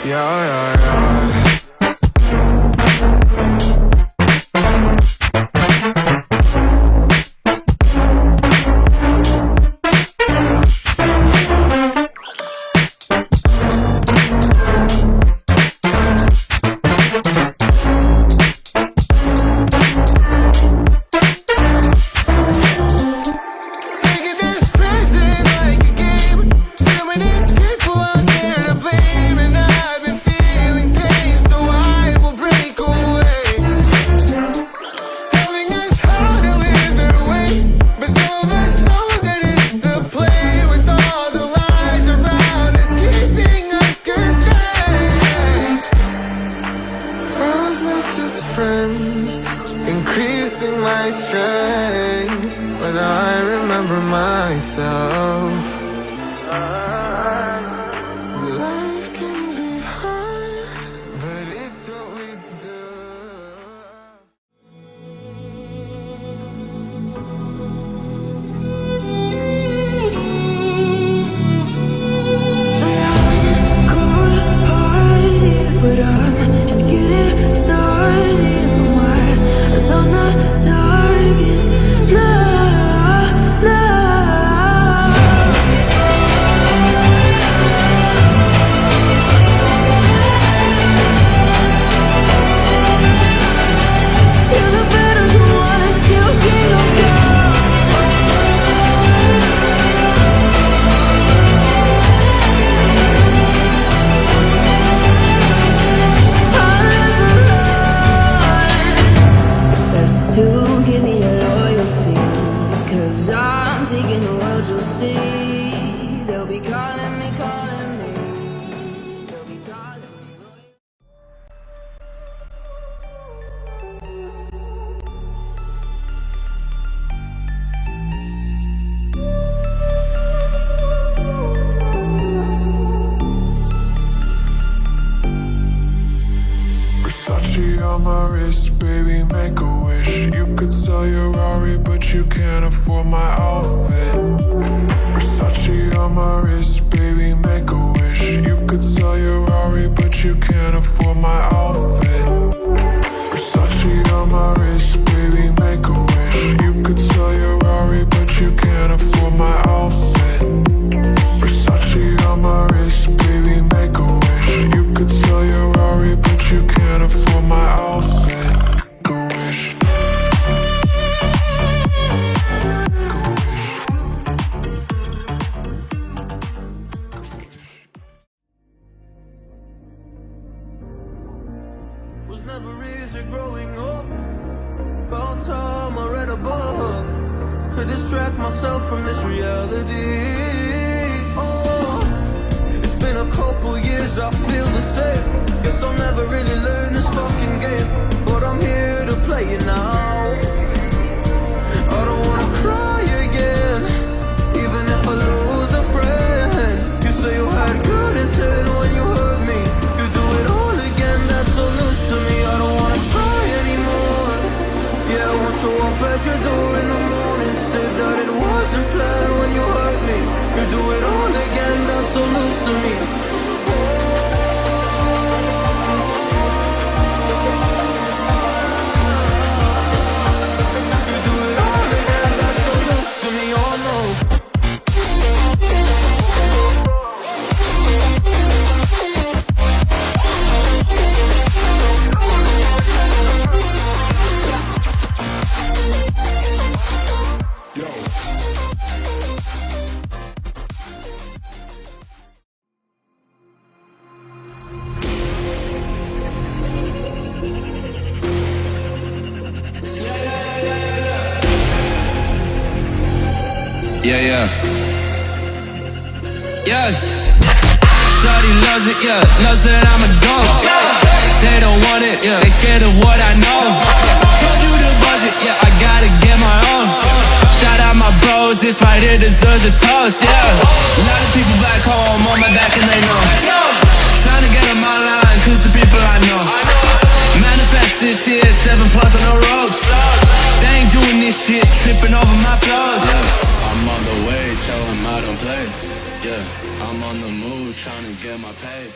Yeah, yeah, yeah. Increasing my strength when I remember myself. Life can be hard, but it's what we do. Cold-hearted, but I'm just getting started. On the target, no, no. You're the better one, you can go. To give me your loyalty, 'cause I'm taking the world, you'll see. They'll be calling me, calling me. They'll be calling me. Versace on my wrist, baby, make a wish. You could sell your Rari, but you can't afford my outfit. Versace on my wrist, baby, make a wish. You could sell your Rari, but you can't afford my outfit. Versace on my wrist, baby, make a wish. You could sell your Rari, but you can't afford my outfit. Versace on my wrist, baby, make a wish. You could sell your Rari, but you can't afford my outfit. Go wish. Go wish. Go wish. Was never easy growing up. About time I read a book to distract myself from this reality. Oh, it's been a couple years, I feel the same. Guess I'll never really learn this fucking game, but I'm here to play it now. I don't wanna cry again, even if I lose a friend. You say you had good intent when you hurt me. You do it all again, that's so loose to me. I don't wanna try anymore. Yeah, I won't show up at your door in the morning. Said that it wasn't planned when you hurt me. You do it all again, that's so loose to me. Yeah, yeah. Yeah. Shawty loves it, yeah. Loves that I'm a dog. They don't want it, yeah. They scared of what I know. Told you the budget, yeah. I gotta get my own. Shout out my bros, this right here deserves a toast, yeah. A lot of people back home on my back and they know. Trying to get on my line, cause the people I know. Manifest this year, 7+ on the ropes. They ain't doing this shit, tripping over my flows. I'm on the way, tell them I don't play. Yeah, I'm on the move, trying to get my pay.